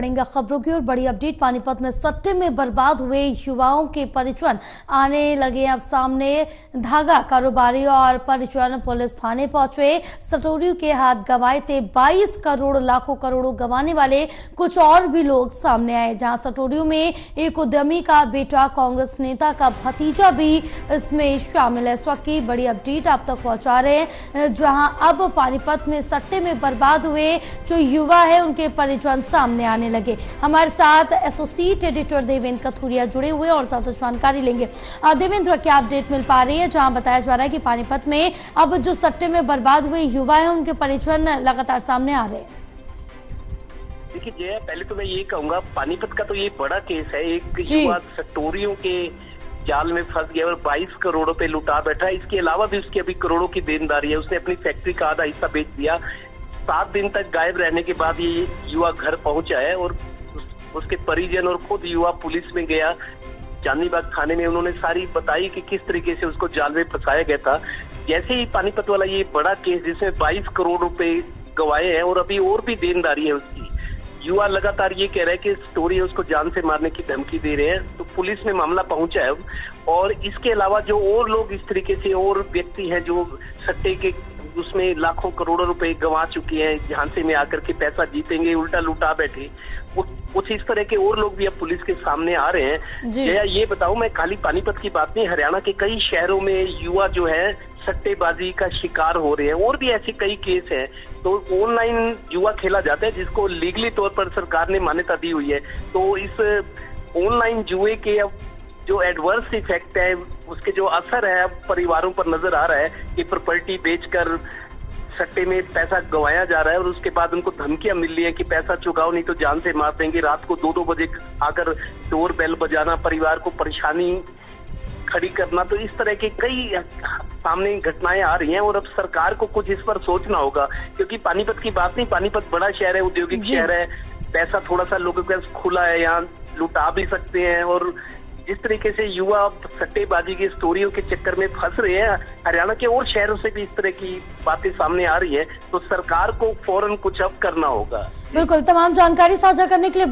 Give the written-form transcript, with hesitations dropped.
पड़ेंगे खबरों की और बड़ी अपडेट। पानीपत में सट्टे में बर्बाद हुए युवाओं के परिजन आने लगे अब सामने। धागा कारोबारी और परिजन पुलिस थाने पहुंचे। सटोरियों के हाथ गंवाए थे। 22 करोड़ लाखों करोड़ों गंवाने वाले कुछ और भी लोग सामने आए, जहां सटोरियों में एक उद्यमी का बेटा, कांग्रेस नेता का भतीजा भी इसमें शामिल है। इस वक्त की बड़ी अपडेट आप तक पहुंचा रहे हैं, जहां अब पानीपत में सट्टे में बर्बाद हुए जो युवा है उनके परिजन सामने आने लगे। हमारे साथ एसोसिएट एडिटर देवेंद्र कथुरिया जुड़े हुए और ज्यादा जानकारी लेंगे। देवेंद्र, क्या अपडेट मिल पा रही है, जहां बताया जा रहा है कि पानीपत में अब जो सट्टे में बर्बाद हुए युवा है उनके परिजन लगातार सामने आ रहे हैं? देखिए जय, पहले तो मैं ये कहूंगा, पानीपत का तो ये बड़ा केस है। एक युवा सटोरियों के जाल में फंस गया और 22 करोड़ रुपए लुटा बैठा। इसके अलावा भी उसकी अभी करोड़ों की देनदारी है। उसने अपनी फैक्ट्री का आधा हिस्सा बेच दिया। 7 दिन तक गायब रहने के बाद ये युवा घर पहुंचा है और उसके परिजन और खुद युवा पुलिस में गया। चांदनीबाग थाने में उन्होंने सारी बताई कि किस तरीके से उसको जाल में फंसाया गया था। जैसे ही पानीपत वाला ये बड़ा केस जिसमें 22 करोड़ रुपए गंवाए हैं और अभी और भी देनदारी है उसकी, युवा लगातार ये कह रहा है कि स्टोरी है उसको जान से मारने की धमकी दे रहे हैं। तो पुलिस में मामला पहुंचा है। और इसके अलावा जो और लोग इस तरीके से और व्यक्ति हैं जो सट्टे के उसमें लाखों करोड़ों रुपए गंवा चुके हैं, झांसे में आकर के पैसा जीतेंगे उल्टा लुटा बैठे, कुछ इस तरह के और लोग भी अब पुलिस के सामने आ रहे हैं। जया, ये बताऊं, मैं खाली पानीपत की बात नहीं, हरियाणा के कई शहरों में युवा जो है सट्टेबाजी का शिकार हो रहे हैं और भी ऐसे कई केस हैं। तो ऑनलाइन जुआ खेला जाता है जिसको लीगली तौर पर सरकार ने मान्यता दी हुई है। तो इस ऑनलाइन जुए के अब जो एडवर्स इफेक्ट है, उसके जो असर है अब परिवारों पर नजर आ रहा है कि प्रॉपर्टी बेचकर सट्टे में पैसा गंवाया जा रहा है और उसके बाद उनको धमकियां मिल रही है कि पैसा चुकाओ नहीं तो जान से मार देंगे। रात को 2-2 बजे आकर डोर बेल बजाना, परिवार को परेशानी खड़ी करना। तो इस तरह की कई सामने घटनाएं आ रही हैं और अब सरकार को कुछ इस पर सोचना होगा, क्योंकि पानीपत की बात नहीं, पानीपत बड़ा शहर है, औद्योगिक शहर है, पैसा थोड़ा सा लोगों के पास खुला है, यहाँ लुटा भी सकते हैं। और जिस तरीके से युवा सट्टेबाजी की स्टोरियों के चक्कर में फंस रहे हैं, हरियाणा के और शहरों से भी इस तरह की बातें सामने आ रही है। तो सरकार को फौरन कुछ अब करना होगा। बिल्कुल, तमाम जानकारी साझा करने के लिए